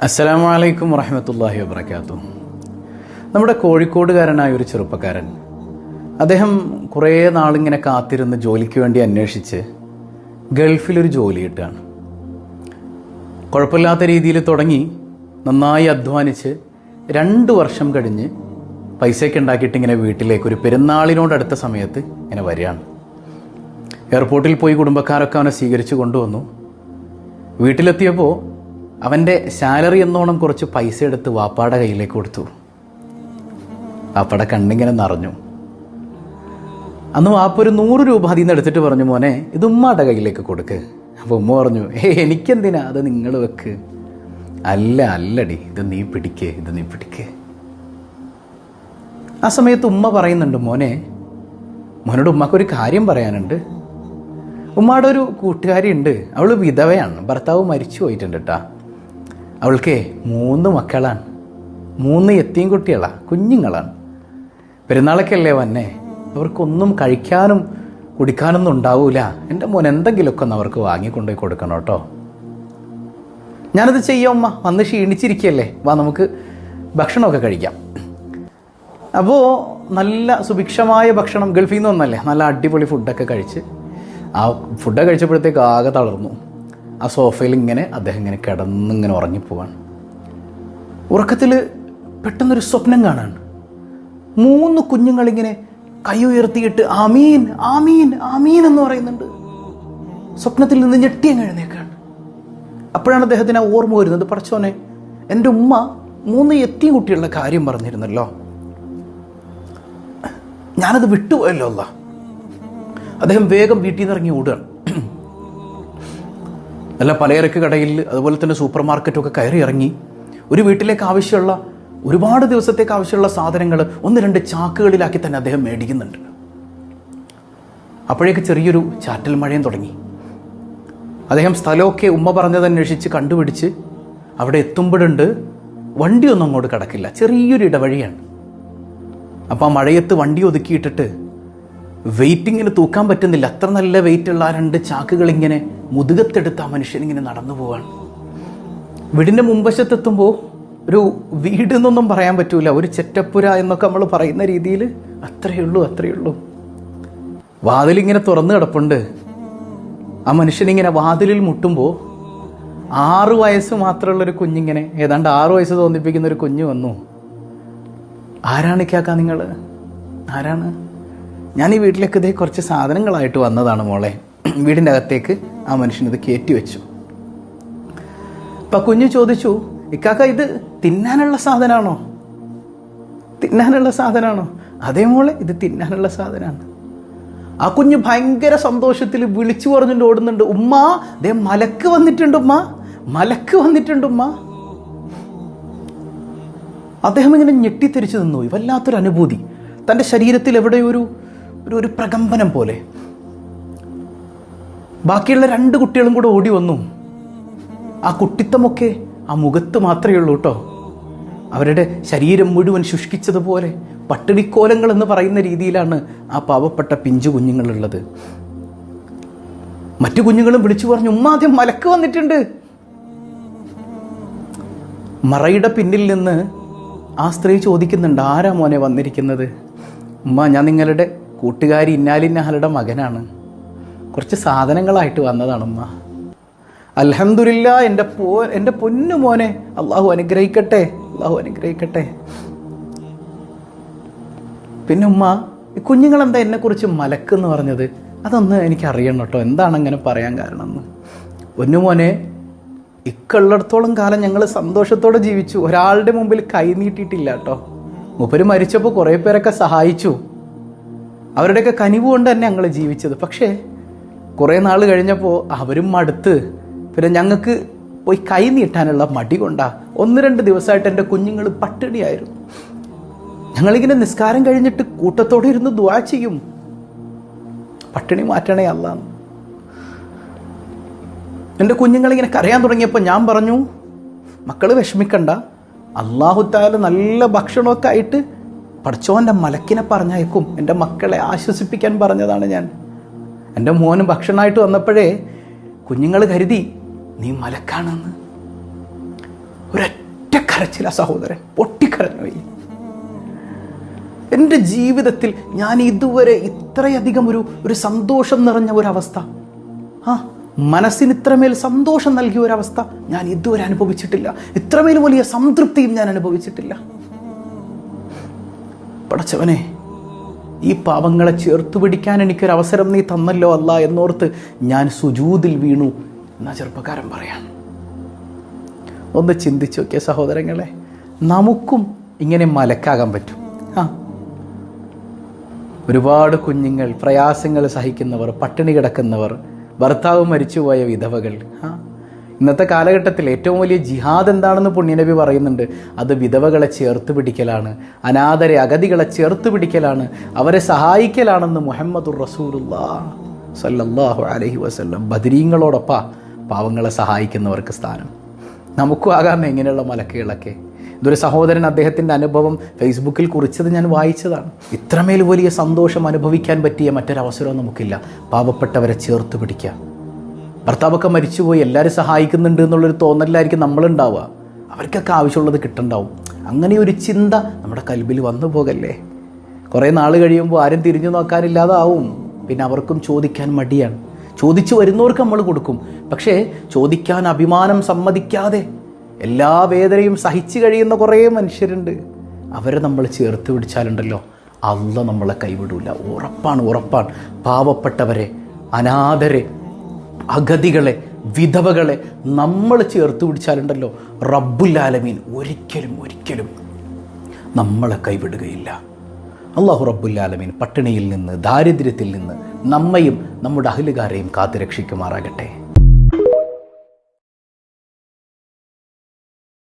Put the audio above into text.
അസ്സലാമു അലൈക്കും വറഹ്മത്തുള്ളാഹി വബറകാതുഹു. നമ്മുടെ കോഴിക്കോടുകാരനായ ഒരു ചെറുപ്പക്കാരൻ, അദ്ദേഹം കുറേ നാളിങ്ങനെ കാത്തിരുന്ന് ജോലിക്ക് വേണ്ടി അന്വേഷിച്ച് ഗൾഫിലൊരു ജോലി കിട്ടുകയാണ്. കുഴപ്പമില്ലാത്ത രീതിയിൽ തുടങ്ങി നന്നായി അധ്വാനിച്ച് 2 വർഷം കഴിഞ്ഞ് പൈസയൊക്കെ ഉണ്ടാക്കിയിട്ട് ഇങ്ങനെ വീട്ടിലേക്ക് ഒരു പെരുന്നാളിനോടടുത്ത സമയത്ത് ഇങ്ങനെ വരികയാണ്. എയർപോർട്ടിൽ പോയി കുടുംബക്കാരൊക്കെ അവനെ സ്വീകരിച്ച് കൊണ്ടുവന്നു. വീട്ടിലെത്തിയപ്പോൾ അവൻ്റെ സാലറി എന്നോണം കുറച്ച് പൈസ എടുത്ത് വാപ്പാടെ കയ്യിലേക്ക് കൊടുത്തു. വാപ്പാടെ കണ്ണിങ്ങനെ നിറഞ്ഞു. അന്ന് വാപ്പ ഒരു 100 രൂപ അതിൽ നിന്ന് എടുത്തിട്ട് പറഞ്ഞു, മോനെ ഇത് ഉമ്മാടെ കയ്യിലേക്ക് കൊടുക്ക്. അപ്പോൾ ഉമ്മ പറഞ്ഞു, എനിക്കെന്തിനാ, അത് നിങ്ങൾ വെക്ക്. അല്ലടി, ഇത് നീ പിടിക്ക്. ആ സമയത്ത് ഉമ്മ പറയുന്നുണ്ട്, മോനോട് ഉമ്മക്കൊരു കാര്യം പറയാനുണ്ട്. ഉമ്മയുടെ ഒരു കൂട്ടുകാരി ഉണ്ട്, അവൾ വിധവയാണ്, ഭർത്താവ് മരിച്ചു പോയിട്ടുണ്ട് കേട്ടാ. അവൾക്ക് 3 മക്കളാണ്, 3 യത്തീം കുട്ടികളാണ്, കുഞ്ഞുങ്ങളാണ്. പെരുന്നാളൊക്കെ അല്ലേ വന്നെ, അവർക്കൊന്നും കഴിക്കാനും കുടിക്കാനൊന്നും ഉണ്ടാവൂല. എൻ്റെ മോൻ എന്തെങ്കിലുമൊക്കെ ഒന്ന് അവർക്ക് വാങ്ങിക്കൊണ്ടുപോയി കൊടുക്കണം കേട്ടോ. ഞാനത് ചെയ്യാം ഉമ്മ, വന്ന് ക്ഷീണിച്ചിരിക്കുകയല്ലേ, വാ നമുക്ക് ഭക്ഷണമൊക്കെ കഴിക്കാം. അപ്പോൾ നല്ല സുഭിക്ഷമായ ഭക്ഷണം, ഗൾഫിൽ നിന്ന് വന്നല്ലേ, നല്ല അടിപൊളി ഫുഡൊക്കെ കഴിച്ച് ആ ഫുഡൊക്കെ കഴിച്ചപ്പോഴത്തേക്ക് ആകെ തളർന്നു. ആ സോഫയിൽ അദ്ദേഹം ഇങ്ങനെ കിടന്നിങ്ങനെ ഉറങ്ങിപ്പോവാണ്. ഉറക്കത്തിൽ പെട്ടെന്നൊരു സ്വപ്നം കാണാണ്. 3 കുഞ്ഞുങ്ങളിങ്ങനെ കൈ ഉയർത്തിയിട്ട് ആമീൻ ആമീൻ ആമീൻ എന്ന് പറയുന്നുണ്ട്. സ്വപ്നത്തിൽ നിന്ന് ഞെട്ടിയങ്ങ് എഴുന്നേക്കാണ്. അപ്പോഴാണ് അദ്ദേഹത്തിന് ആ ഓർമ്മ വരുന്നത്, പടച്ചോനെ, എൻ്റെ ഉമ്മ 3 യത്തീം കുട്ടികളുടെ കാര്യം പറഞ്ഞിരുന്നല്ലോ, ഞാനത് വിട്ടുപോയല്ലോ അല്ലാ. അദ്ദേഹം വേഗം വീട്ടിൽ നിന്ന് ഇറങ്ങി ഓടുകയാണ്. നല്ല പലചരക്ക് കടയിൽ അതുപോലെ തന്നെ സൂപ്പർ മാർക്കറ്റൊക്കെ കയറി ഇറങ്ങി ഒരു വീട്ടിലേക്ക് ആവശ്യമുള്ള ഒരുപാട് ദിവസത്തേക്ക് ആവശ്യമുള്ള സാധനങ്ങൾ 1-2 ചാക്കുകളിലാക്കി തന്നെ അദ്ദേഹം മേടിക്കുന്നുണ്ട്. അപ്പോഴേക്ക് ചെറിയൊരു ചാറ്റൽ മഴയും തുടങ്ങി. അദ്ദേഹം സ്ഥലമൊക്കെ ഉമ്മ പറഞ്ഞത് അന്വേഷിച്ച് കണ്ടുപിടിച്ച് അവിടെ എത്തുമ്പോഴുണ്ട് വണ്ടിയൊന്നും അങ്ങോട്ട് കിടക്കില്ല, ചെറിയൊരു ഇടവഴിയാണ്. അപ്പോൾ ആ മഴയത്ത് വണ്ടി ഒതുക്കിയിട്ടിട്ട് വെയിറ്റിങ്ങിന് തൂക്കാൻ പറ്റുന്നില്ല, അത്ര നല്ല വെയിറ്റുള്ള ആ 2 ചാക്കുകൾ ഇങ്ങനെ മുതുകത്തെടുത്ത് ആ മനുഷ്യനിങ്ങനെ നടന്നു പോവാണ്. വീടിൻ്റെ മുൻവശത്തെത്തുമ്പോൾ ഒരു വീട് എന്നൊന്നും പറയാൻ പറ്റൂല, ഒരു ചെറ്റപ്പുര എന്നൊക്കെ നമ്മൾ പറയുന്ന രീതിയിൽ അത്രയേ ഉള്ളൂ. വാതിലിങ്ങനെ തുറന്നു കിടപ്പുണ്ട്. ആ മനുഷ്യനിങ്ങനെ വാതിലിൽ മുട്ടുമ്പോൾ 6 വയസ്സ് മാത്രമുള്ളൊരു കുഞ്ഞിങ്ങനെ, ഏതാണ്ട് 6 വയസ്സ് തോന്നിപ്പിക്കുന്ന ഒരു കുഞ്ഞ് വന്നു. ആരാണ് കേൾക്കാം, നിങ്ങൾ ആരാണ്? ഞാൻ ഈ വീട്ടിലേക്ക് ഇതേ കുറച്ച് സാധനങ്ങളായിട്ട് വന്നതാണ് മോളെ. വീടിൻ്റെ അകത്തേക്ക് ആ മനുഷ്യനിത് കയറ്റി വെച്ചു. അപ്പം കുഞ്ഞ് ചോദിച്ചു, ഇക്കാക്ക ഇത് തിന്നാനുള്ള സാധനമാണോ? അതേ മോളെ, ഇത് തിന്നാനുള്ള സാധനമാണ്. ആ കുഞ്ഞ് ഭയങ്കര സന്തോഷത്തിൽ വിളിച്ചു പറഞ്ഞുകൊണ്ട് ഓടുന്നുണ്ട്, ഉമ്മ ദേ മലക്ക് വന്നിട്ടുണ്ട് ഉമ്മ. അദ്ദേഹം ഇങ്ങനെ ഞെട്ടിത്തെരിച്ചു നിന്നുപോയി. വല്ലാത്തൊരു അനുഭൂതി, തൻ്റെ ശരീരത്തിൽ എവിടെയോ ഒരു പ്രകമ്പനം പോലെ. ബാക്കിയുള്ള 2 കുട്ടികളും കൂടെ ഓടി വന്നു. ആ കുട്ടിത്തമൊക്കെ ആ മുഖത്ത് മാത്രമേ ഉള്ളൂ കേട്ടോ. അവരുടെ ശരീരം മുഴുവൻ ശുഷ്കിച്ചതുപോലെ പട്ടിണിക്കോലങ്ങൾ എന്ന് പറയുന്ന രീതിയിലാണ് ആ പാവപ്പെട്ട പിഞ്ചു കുഞ്ഞുങ്ങളുള്ളത്. മറ്റു കുഞ്ഞുങ്ങളും വിളിച്ചു പറഞ്ഞു, ഉമ്മ ആദ്യം മലക്ക് വന്നിട്ടുണ്ട്. മറയുടെ പിന്നിൽ നിന്ന് ആ സ്ത്രീ ചോദിക്കുന്നുണ്ട്, ആരാ മോനെ വന്നിരിക്കുന്നത്? ഉമ്മ, ഞാൻ നിങ്ങളുടെ കൂട്ടുകാരി ഇന്നാലിന്നഹളുടെ മകനാണ്, കുറച്ച് സാധനങ്ങളായിട്ട് വന്നതാണ് ഉമ്മ. അൽഹംദുലില്ലാ, എൻ്റെ പൊന്നു മോനെ, അള്ളാഹു അനുഗ്രഹിക്കട്ടെ. പിന്നെ ഉമ്മ, കുഞ്ഞുങ്ങളെന്താ എന്നെക്കുറിച്ച് മലക്കെന്ന് പറഞ്ഞത്? അതൊന്ന് എനിക്ക് അറിയണം കേട്ടോ, എന്താണ് അങ്ങനെ പറയാൻ കാരണം എന്ന്. പൊന്നുമോനെ, ഇക്കുള്ളിടത്തോളം കാലം ഞങ്ങൾ സന്തോഷത്തോടെ ജീവിച്ചു, ഒരാളുടെ മുമ്പിൽ കൈ നീട്ടിയിട്ടില്ല കേട്ടോ. മൂപ്പര് മരിച്ചപ്പോൾ കുറേ പേരൊക്കെ സഹായിച്ചു, അവരുടെയൊക്കെ കനിവ് കൊണ്ട് തന്നെ ഞങ്ങൾ ജീവിച്ചത്. പക്ഷേ കുറേ നാൾ കഴിഞ്ഞപ്പോൾ അവരും മടുത്ത്, പിന്നെ ഞങ്ങൾക്ക് പോയി കൈ നീട്ടാനുള്ള മടി കൊണ്ടാ 1-2 ദിവസമായിട്ട് എൻ്റെ കുഞ്ഞുങ്ങൾ പട്ടിണിയായിരുന്നു. ഞങ്ങളിങ്ങനെ നിസ്കാരം കഴിഞ്ഞിട്ട് കൂട്ടത്തോടെ ഇരുന്ന് ദുആ ചെയ്യും, പട്ടിണി മാറ്റണേ അല്ലാന്ന്. എൻ്റെ കുഞ്ഞുങ്ങളിങ്ങനെ കരയാൻ തുടങ്ങിയപ്പോൾ ഞാൻ പറഞ്ഞു, മക്കൾ വിഷമിക്കണ്ട, അല്ലാഹു തആല നല്ല ഭക്ഷണമൊക്കെ ആയിട്ട് പടച്ചോൻ്റെ മലക്കിനെ പറഞ്ഞയക്കും, എൻ്റെ മക്കളെ ആശ്വസിപ്പിക്കാൻ പറഞ്ഞതാണ് ഞാൻ. എൻ്റെ മോന് ഭക്ഷണമായിട്ട് വന്നപ്പോഴേ കുഞ്ഞുങ്ങൾ കരുതി നീ മലക്കാണെന്ന്. ഒരൊറ്റ കരച്ചില സഹോദരൻ, പൊട്ടിക്കരഞ്ഞു. എൻ്റെ ജീവിതത്തിൽ ഞാൻ ഇതുവരെ ഇത്രയധികം ഒരു സന്തോഷം നിറഞ്ഞ ഒരവസ്ഥ, മനസ്സിന് ഇത്രമേൽ സന്തോഷം നൽകിയ ഒരവസ്ഥ ഞാൻ ഇതുവരെ അനുഭവിച്ചിട്ടില്ല. ഇത്രമേൽ വലിയ സംതൃപ്തിയും ഞാൻ അനുഭവിച്ചിട്ടില്ല. പടച്ചവനെ, ഈ പാവങ്ങളെ ചേർത്തു പിടിക്കാൻ എനിക്കൊരവസരം നീ തന്നല്ലോ അല്ലാ എന്നോർത്ത് ഞാൻ സുജൂദിൽ വീണു എന്നാ ചെറുപ്പക്കാരൻ പറയാം. ഒന്ന് ചിന്തിച്ചു നോക്കിയ സഹോദരങ്ങളെ, നമുക്കും ഇങ്ങനെ മലക്കാകാൻ പറ്റും. ഒരുപാട് കുഞ്ഞുങ്ങൾ, പ്രയാസങ്ങൾ സഹിക്കുന്നവർ, പട്ടിണി കിടക്കുന്നവർ, ഭർത്താവ് മരിച്ചുപോയ വിധവകൾ. ഇന്നത്തെ കാലഘട്ടത്തിൽ ഏറ്റവും വലിയ ജിഹാദ് എന്താണെന്ന് പുണ്യനബി പറയുന്നുണ്ട്. അത് വിധവകളെ ചേർത്ത് പിടിക്കലാണ്, അനാഥരെ, അഗതികളെ ചേർത്ത് പിടിക്കലാണ്, അവരെ സഹായിക്കലാണെന്ന് മുഹമ്മദുർ റസൂലുള്ളാഹി സ്വല്ലല്ലാഹു അലൈഹി വസല്ലം. ബദരീങ്ങളോടൊപ്പ പാവങ്ങളെ സഹായിക്കുന്നവർക്ക് സ്ഥാനം. നമുക്കും ആകാം ഇങ്ങനെയുള്ള മലക്കുകളൊക്കെ. ഇതൊരു സഹോദരൻ അദ്ദേഹത്തിൻ്റെ അനുഭവം ഫേസ്ബുക്കിൽ കുറിച്ചത് ഞാൻ വായിച്ചതാണ്. ഇത്രമേൽ വലിയ സന്തോഷം അനുഭവിക്കാൻ പറ്റിയ മറ്റൊരവസരവും നമുക്കില്ല. പാവപ്പെട്ടവരെ ചേർത്ത് പിടിക്കുക. ഭർത്താവൊക്കെ മരിച്ചുപോയി, എല്ലാവരും സഹായിക്കുന്നുണ്ട് എന്നുള്ളൊരു തോന്നലിലായിരിക്കും നമ്മളുണ്ടാവുക. അവർക്കൊക്കെ ആവശ്യമുള്ളത് കിട്ടുന്നുണ്ടാവും. അങ്ങനെ ഒരു ചിന്ത നമ്മുടെ കൽബിൽ വന്നു പോകല്ലേ. കുറേ നാൾ കഴിയുമ്പോൾ ആരും തിരിഞ്ഞു നോക്കാനില്ലാതാവും. പിന്നെ അവർക്കും ചോദിക്കാൻ മടിയാണ്. ചോദിച്ചു വരുന്നവർക്ക് നമ്മൾ കൊടുക്കും. പക്ഷേ ചോദിക്കാൻ അഭിമാനം സമ്മതിക്കാതെ എല്ലാ വേദനയും സഹിച്ചു കഴിയുന്ന കുറേ മനുഷ്യരുണ്ട്. അവരെ നമ്മൾ ചേർത്ത് പിടിച്ചാലുണ്ടല്ലോ, അല്ലാഹ് നമ്മളെ കൈവിടൂല. ഉറപ്പാണ്. പാവപ്പെട്ടവരെ, അനാഥരെ, അഗതികളെ, വിധവകളെ നമ്മൾ ചേർത്ത് പിടിച്ചാലുണ്ടല്ലോ, റബ്ബുൽ ആലമീൻ ഒരിക്കലും നമ്മളെ കൈവിടുകയില്ല. അല്ലാഹു റബ്ബുൽ ആലമീൻ പട്ടിണിയിൽ നിന്ന്, ദാരിദ്ര്യത്തിൽ നിന്ന് നമ്മയും നമ്മുടെ അഹ്ലുകാരെയും കാത്തുരക്ഷിക്കുമാറാകട്ടെ.